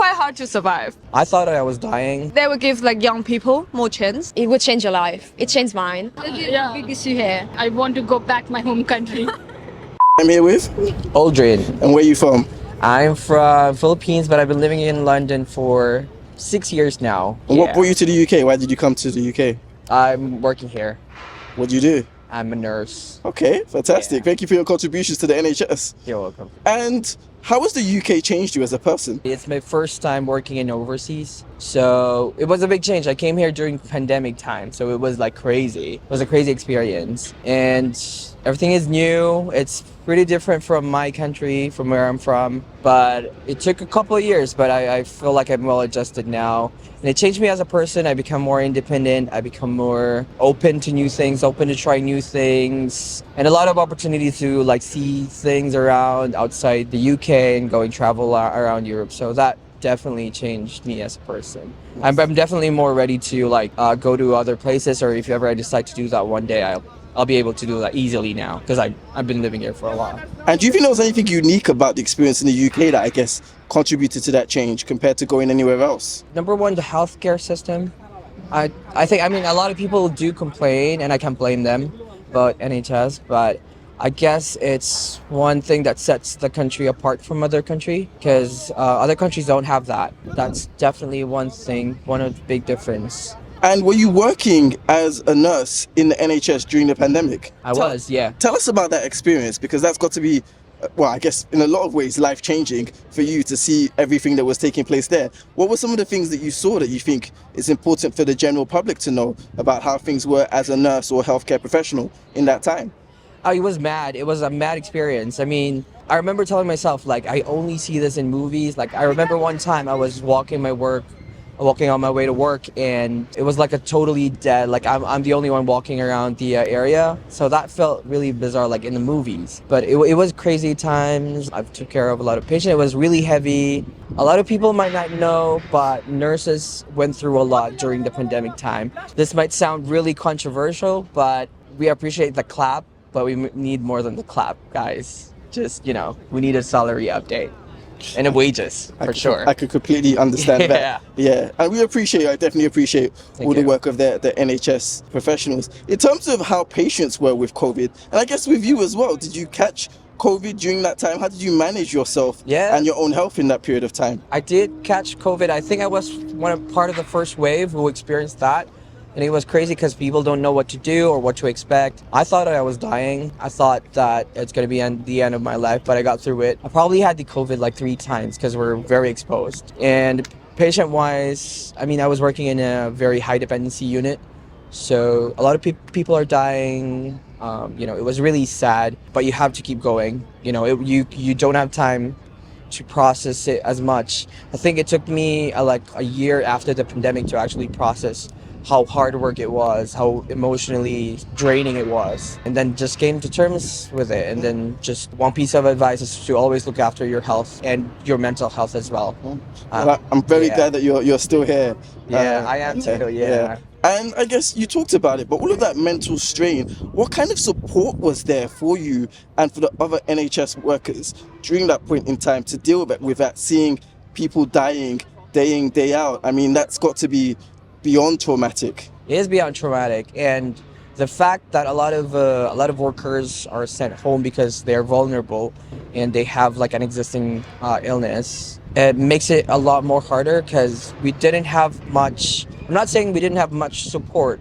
quite hard to survive. I thought I was dying. They would give like young people more chance. It would change your life. It changed mine. Yeah. Biggest here. I want to go back my home country. I'm here with. Aldrin. And where are you from? I'm from Philippines, but I've been living in London for 6 years now. And what brought you to the UK? Why did you come to the UK? I'm working here. What do you do? I'm a nurse. Okay, fantastic. Yeah. Thank you for your contributions to the NHS. You're welcome. And how has the UK changed you as a person? It's my first time working in overseas, so it was a big change. I came here during pandemic time, so it was like crazy. It was a crazy experience, and everything is new. It's pretty different from my country, from where I'm from, but it took a couple of years, but I feel like I'm well adjusted now. And it changed me as a person. I become more independent. I become more open to new things, open to try new things, and a lot of opportunities to like see things around outside the UK and going travel around Europe. So that definitely changed me as a person. I'm definitely more ready to like go to other places, or if ever I decide to do that one day, I'll be able to do that easily now because I've been living here for a while. And do you think there was anything unique about the experience in the UK that I guess contributed to that change compared to going anywhere else? Number one, the healthcare system. I think, I mean, a lot of people do complain, and I can't blame them about NHS, but I guess it's one thing that sets the country apart from other country because other countries don't have that. That's definitely one thing, one of the big difference. And were you working as a nurse in the NHS during the pandemic? I was, yeah. Tell us about that experience, because that's got to be, well, I guess in a lot of ways life-changing for you to see everything that was taking place there. What were some of the things that you saw that you think is important for the general public to know about how things were as a nurse or healthcare professional in that time? Oh, it was mad. It was a mad experience. I mean, I remember telling myself, like, I only see this in movies. Like, I remember one time I was walking on my way to work, and it was like a totally dead, like I'm the only one walking around the area. So that felt really bizarre, like in the movies. But it was crazy times. I took care of a lot of patients. It was really heavy. A lot of people might not know, but nurses went through a lot during the pandemic time. This might sound really controversial, but we appreciate the clap, but we need more than the clap, guys. Just, we need a salary update. And the wages, for sure. I could completely understand that. Yeah. And we appreciate, I definitely appreciate all the work of the NHS professionals. In terms of how patients were with COVID, and I guess with you as well, did you catch COVID during that time? How did you manage yourself and your own health in that period of time? I did catch COVID. I think I was part of the first wave who experienced that. And it was crazy because people don't know what to do or what to expect. I thought I was dying. I thought that it's going to be the end of my life, but I got through it. I probably had the COVID like 3 times because we're very exposed. And patient-wise, I mean, I was working in a very high dependency unit. So a lot of people are dying. It was really sad, but you have to keep going. You don't have time to process it as much. I think it took me like a year after the pandemic to actually process how hard work it was, how emotionally draining it was, and then just came to terms with it. And then just one piece of advice is to always look after your health and your mental health as well. I'm very glad that you're still here. Yeah, I am too, yeah. And I guess you talked about it, but all of that mental strain, what kind of support was there for you and for the other NHS workers during that point in time to deal with that, seeing people dying day in, day out? I mean, that's got to be beyond traumatic. It is beyond traumatic, and the fact that a lot of workers are sent home because they're vulnerable and they have like an existing illness, it makes it a lot more harder because we didn't have much. I'm not saying we didn't have much support,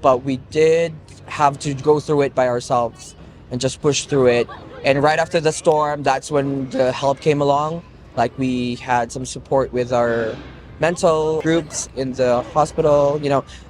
but we did have to go through it by ourselves and just push through it. And right after the storm, that's when the help came along. Like, we had some support with our mental groups in the hospital.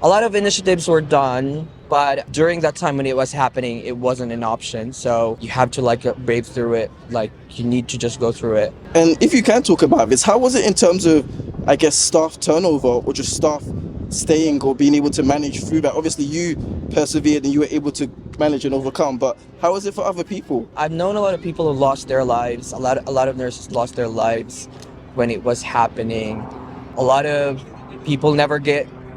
A lot of initiatives were done, but during that time when it was happening, it wasn't an option. So you have to brave through it. Like, you need to just go through it. And if you can talk about this, how was it in terms of, I guess, staff turnover or just staff staying or being able to manage through that? Obviously you persevered and you were able to manage and overcome, but how was it for other people? I've known a lot of people who lost their lives. A lot of nurses lost their lives when it was happening. A lot of people never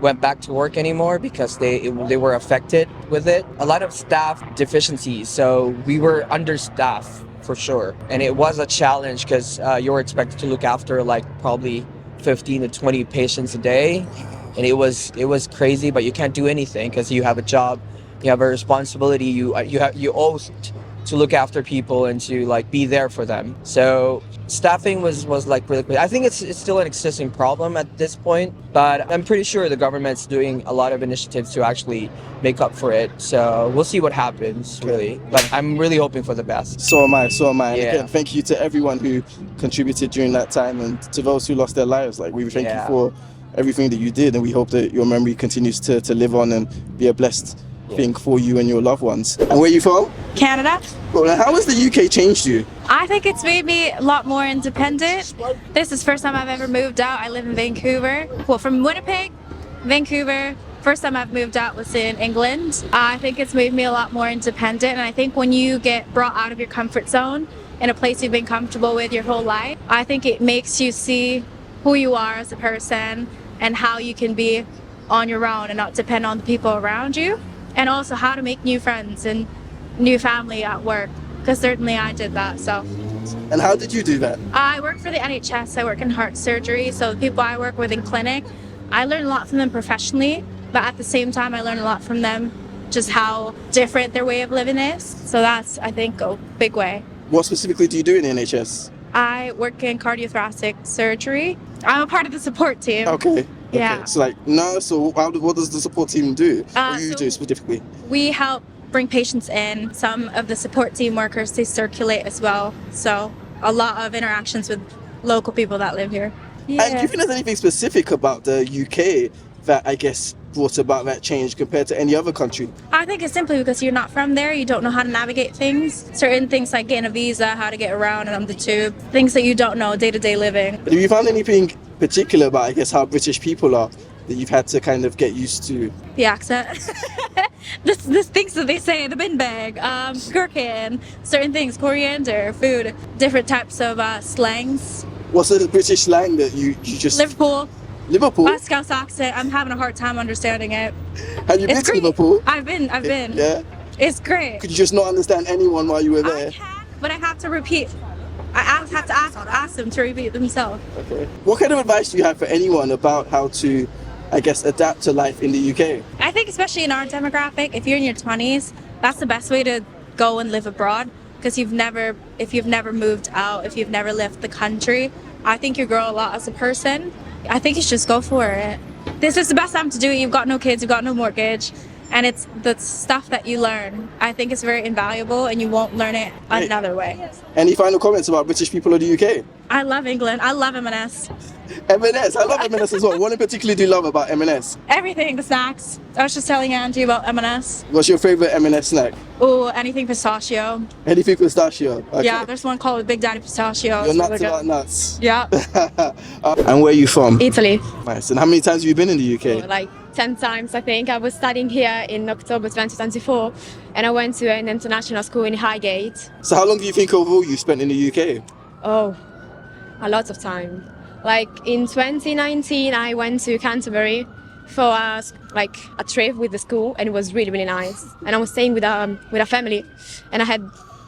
went back to work anymore because they were affected with it. A lot of staff deficiencies, so we were understaffed for sure. And it was a challenge because you were expected to look after like probably 15 to 20 patients a day, and it was crazy. But you can't do anything because you have a job, you have a responsibility. You owe to look after people and to like be there for them. So staffing was like really crazy. I think it's still an existing problem at this point, but I'm pretty sure the government's doing a lot of initiatives to actually make up for it. So we'll see what happens, really. But I'm really hoping for the best. So am I. And Yeah. again, thank you to everyone who contributed during that time, and to those who lost their lives. Like, we thank you for everything that you did, and we hope that your memory continues to live on and be a blessed thing for you and your loved ones. And where are you from? Canada. Well, how has the UK changed you? I think it's made me a lot more independent. This is the first time I've ever moved out. I live in Vancouver. Well, from Winnipeg, Vancouver. First time I've moved out was in England. I think it's made me a lot more independent, and I think when you get brought out of your comfort zone in a place you've been comfortable with your whole life, I think it makes you see who you are as a person and how you can be on your own and not depend on the people around you, and also how to make new friends and new family at work, because certainly I did that. So, And how did you do that? I work for the NHS. I work in heart surgery, so the people I work with in clinic, I learn a lot from them professionally, but at the same time I learn a lot from them just how different their way of living is. So that's, I think, a big way. What specifically do you do in the NHS? I work in cardiothoracic surgery. I'm a part of the support team. Okay. Yeah. So like nurse, or what does the support team do? What do you so- do specifically? We help bring patients in. Some of the support team workers, they circulate as well. So a lot of interactions with local people that live here. And do you think there's anything specific about the UK that, I guess, brought about that change compared to any other country? I think it's simply because you're not from there, you don't know how to navigate things. Certain things like getting a visa, how to get around on the tube, things that you don't know, day-to-day living. Have you found anything particular about, I guess, how British people are that you've had to kind of get used to? The accent. This things that they say, the bin bag, gherkin, certain things, coriander, food, different types of slangs. What's the British slang that you just... Liverpool, Liverpool? Scouse accent, I'm having a hard time understanding it. Have you been It's to great. Liverpool? I've been. Yeah? It's great. Could you just not understand anyone while you were there? I can, but I have to repeat. I have to ask them to repeat themselves. Okay. What kind of advice do you have for anyone about how to, I guess, adapt to life in the UK? I think especially in our demographic, if you're in your 20s, that's the best way to go and live abroad, because if you've never moved out, if you've never left the country, I think you grow a lot as a person. I think you should just go for it. This is the best time to do it. You've got no kids, you've got no mortgage, and it's the stuff that you learn. I think it's very invaluable, and you won't learn it another way. Any final comments about British people or the UK? I love England. I love M&S. M&S, I love M&S as well. What in particular do you love about M&S? Everything, the snacks. I was just telling Angie about M&S. What's your favorite M&S snack? Oh, anything pistachio. Anything pistachio? Okay. Yeah, there's one called Big Daddy Pistachio. You're It's nuts really good. about nuts. Yeah. And where are you from? Italy. Nice. And how many times have you been in the UK? Like 10 times, I think. I was studying here in October 2024 and I went to an international school in Highgate. So how long do you think overall you spent in the UK? Oh, a lot of time. Like in 2019, I went to Canterbury for a trip with the school, and it was really, really nice. And I was staying with a family, and I had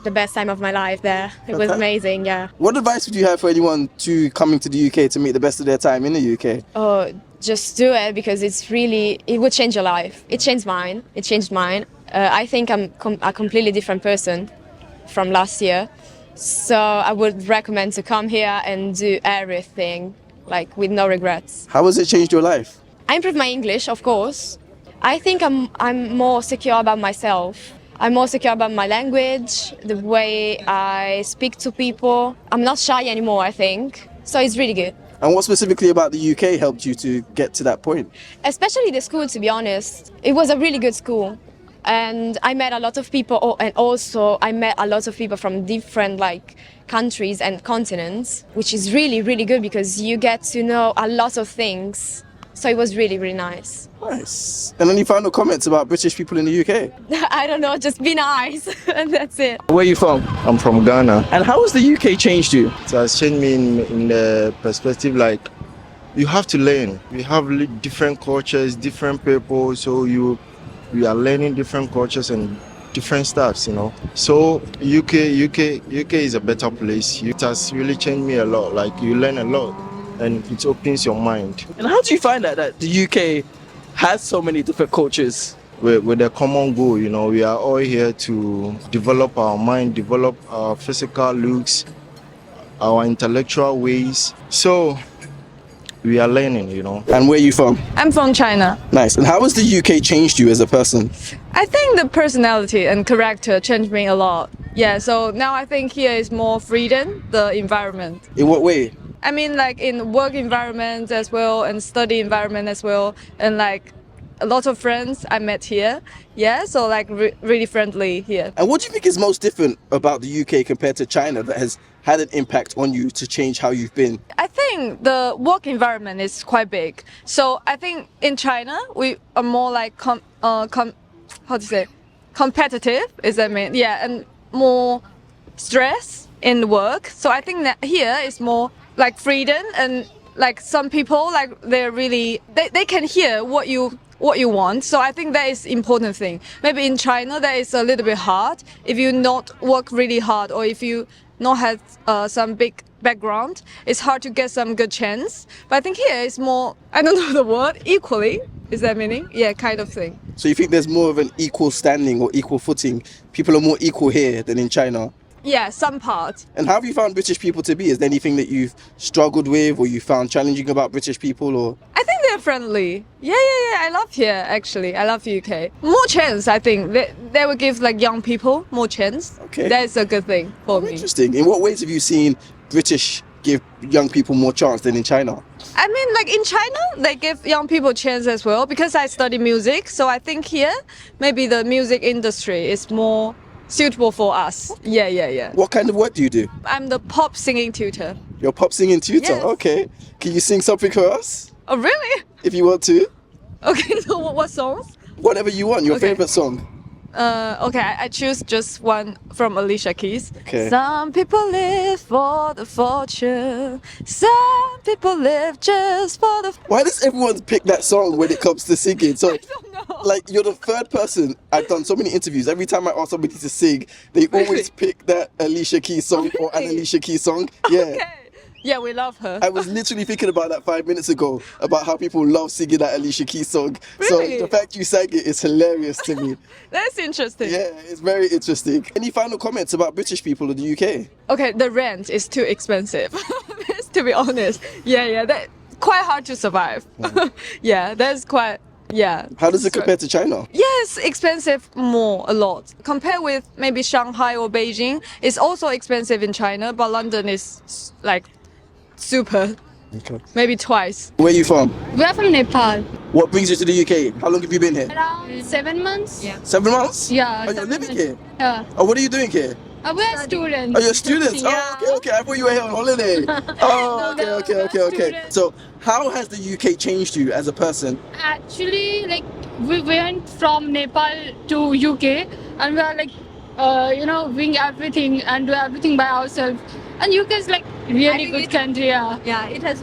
the best time of my life there. It was Okay. amazing, yeah. What advice would you have for anyone to coming to the UK to make the best of their time in the UK? Oh, just do it, because it would change your life. It changed mine. I think I'm a completely different person from last year. So I would recommend to come here and do everything, like with no regrets. How has it changed your life? I improved my English, of course. I think I'm more secure about myself. I'm more secure about my language, the way I speak to people. I'm not shy anymore, I think. So it's really good. And what specifically about the UK helped you to get to that point? Especially the school, to be honest. It was a really good school. And I met a lot of people, and also I met a lot of people from different countries and continents, which is really, really good, because you get to know a lot of things. So it was really, really nice. Nice. And any final comments about British people in the UK? I don't know, just be nice, and that's it. Where are you from? I'm from Ghana. And how has the UK changed you? It has changed me in the perspective you have to learn. We have different cultures, different people, so we are learning different cultures and different stuffs, So UK is a better place. It has really changed me a lot. You learn a lot. and it opens your mind. And how do you find that the UK has so many different cultures? With a common goal, you know, we are all here to develop our mind, develop our physical looks, our intellectual ways. So we are learning, you know. And where are you from? I'm from China. Nice. And how has the UK changed you as a person? I think the personality and character changed me a lot. Yeah, so now I think here is more freedom, the environment. In what way? I mean, like in work environment as well and study environment as well, and like a lot of friends I met here. Yeah, so like really friendly here. And what do you think is most different about the UK compared to China that has had an impact on you to change how you've been? I think the work environment is quite big. So I think in China we are more like how to say, competitive. Is that mean? Yeah, and more stress in work. So I think that here is more like freedom, and like some people like they're really they can hear what you want. So I think that is important thing. Maybe in China that is a little bit hard if you not work really hard, or if you not have some big background, it's hard to get some good chance. But I think here it's more, I don't know the word, equally. Is that meaning? Yeah, kind of thing. So you think there's more of an equal standing or equal footing? People are more equal here than in China? Yeah, some part. And how have you found British people to be? Is there anything that you've struggled with or you found challenging about British people? Or I think they're friendly. Yeah. I love here, actually. I love UK. More chance, I think. They will give like young people more chance. Okay. That's a good thing for me. Interesting. In what ways have you seen British give young people more chance than in China? I mean, like in China, they give young people chance as well, because I study music. So I think here, maybe the music industry is more suitable for us. Yeah. What kind of work do you do? I'm the pop singing tutor. You're a pop singing tutor? Yes. Okay. Can you sing something for us? Oh, really? If you want to. Okay, so what songs? Whatever you want, your Okay. favorite song. Okay, I choose just one from Alicia Keys. Okay. Some people live for the fortune. Some people live just for the. Why does everyone pick that song when it comes to singing? So, I don't know. like, you're the third person. I've done so many interviews. Every time I ask somebody to sing, they always pick that Alicia Keys song or an Really? Alicia Keys song. Yeah. Okay. Yeah, we love her. I was literally thinking about that 5 minutes ago, about how people love singing that Alicia Keys song. Really? So the fact you sang it is hilarious to me. That's interesting. Yeah, it's very interesting. Any final comments about British people in the UK? Okay, the rent is too expensive. To be honest. Yeah, that quite hard to survive. Yeah, that's quite. Yeah. How does it compare to China? Yes, expensive more a lot. Compare with maybe Shanghai or Beijing, it's also expensive in China, but London is like super, Okay. maybe twice. Where are you from? We are from Nepal. What brings you to the UK? How long have you been here? Around 7 months. Yeah. 7 months? Yeah. Oh, you're living here? Yeah. Oh, what are you doing here? We are students. Oh, you're students? Yeah. Oh, okay. I thought you were here on holiday. Oh, No, okay. students. So, how has the UK changed you as a person? Actually, like we went from Nepal to UK, and we are like, doing everything and do everything by ourselves. And UK is like really think good it- country, yeah. Yeah, it has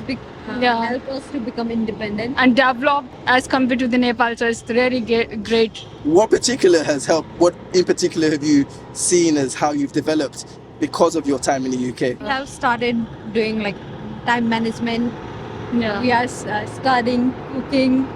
Yeah. helped us to become independent. And developed as compared to the Nepal, so it's really great. What particular has helped? What in particular have you seen as how you've developed because of your time in the UK? We have started doing like time management. Yeah. We are studying cooking.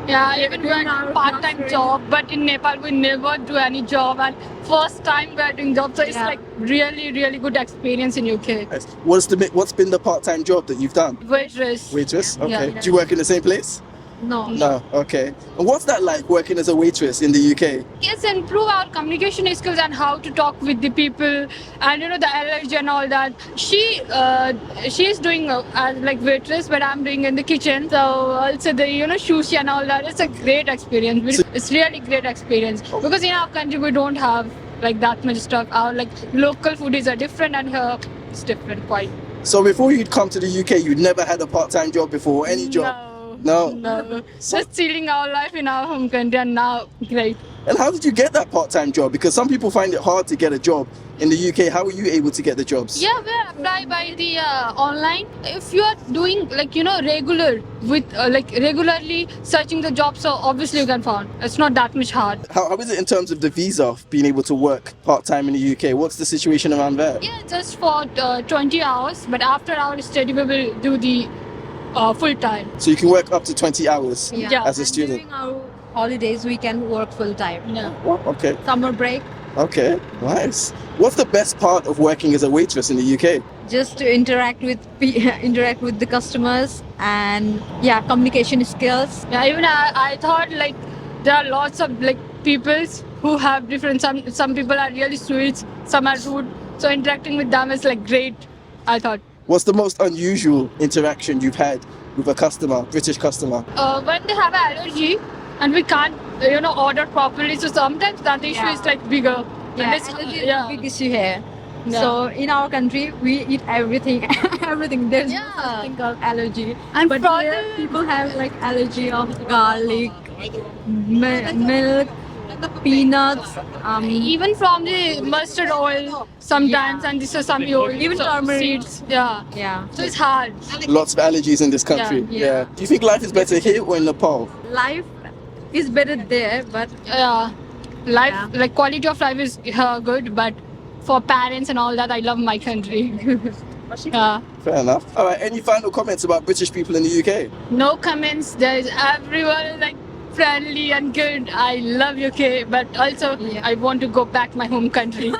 Yeah, even we doing are our part-time groceries. job, but in Nepal we never do any job, and first time we are doing job, so it's Yeah. like really good experience in UK. Yes. What's been the part-time job that you've done? Waitress. Waitress? Okay. Yeah. Do you work in the same place? No. No. Okay. And what's that like working as a waitress in the UK? Yes, improve our communication skills and how to talk with the people, and the allergy and all that. She is doing as like waitress, but I'm doing in the kitchen. So also the sushi and all that. It's a great experience. It's really great experience because in our country we don't have like that much stuff. Our like local foodies are different, and here it's different quite. So before you'd come to the UK, you'd never had a part-time job before, any job? No. So- Just chilling our life in our home country, and now great. And how did you get that part-time job? Because some people find it hard to get a job in the UK. How were you able to get the jobs? Yeah, we apply by the online. If you are doing regular with regularly searching the job, so obviously you can find. It's not that much hard. How is it in terms of the visa of being able to work part-time in the UK? What's the situation around there? Yeah, just for 20 hours. But after our study, we will do the full time. So you can work up to 20 hours Yeah. as a And student. during our holidays, we can work full time. Yeah. Oh, okay. Summer break, Okay. Nice. What's the best part of working as a waitress in the UK? just to interact with interact with the customers, and yeah, communication skills. Yeah, even I thought like there are lots of like peoples who have different. Some people are really sweet, some are rude. So interacting with them is like great. I thought. What's the most unusual interaction you've had with a customer, British customer? When they have an allergy and we can't order properly, so sometimes that issue is like bigger. Yeah, And it's- allergy is yeah. a big issue here. Yeah. So in our country, we eat everything, everything. There's no Yeah. such thing called allergy. And But for here, the- people have like allergy of garlic, milk, peanuts, Even from the mustard oil sometimes, Yeah. and this is some oil, Even turmeric. seeds. Yeah. yeah. So it's hard. Lots of allergies in this country. Yeah. Do you think life is better here or in Nepal? Life is better there, but Yeah. Life, Yeah. like quality of life is good, but for parents and all that, I love my country. Yeah. Fair enough. All right. Any final comments about British people in the UK? No comments. There's everyone like friendly and good. I love UK, but also I want to go back my home country.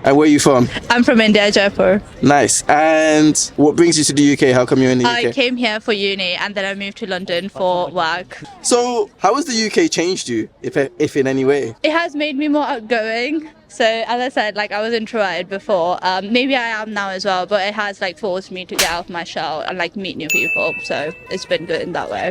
And where are you from? I'm from India, Jaipur. Nice. And what brings you to the UK? How come you're in the I UK? came here for uni and then I moved to London for work. So, how has the UK changed you, if in any way? It has made me more outgoing. So as I said, like I was introverted before. Maybe I am now as well, but it has like forced me to get out of my shell and like meet new people. So it's been good in that way.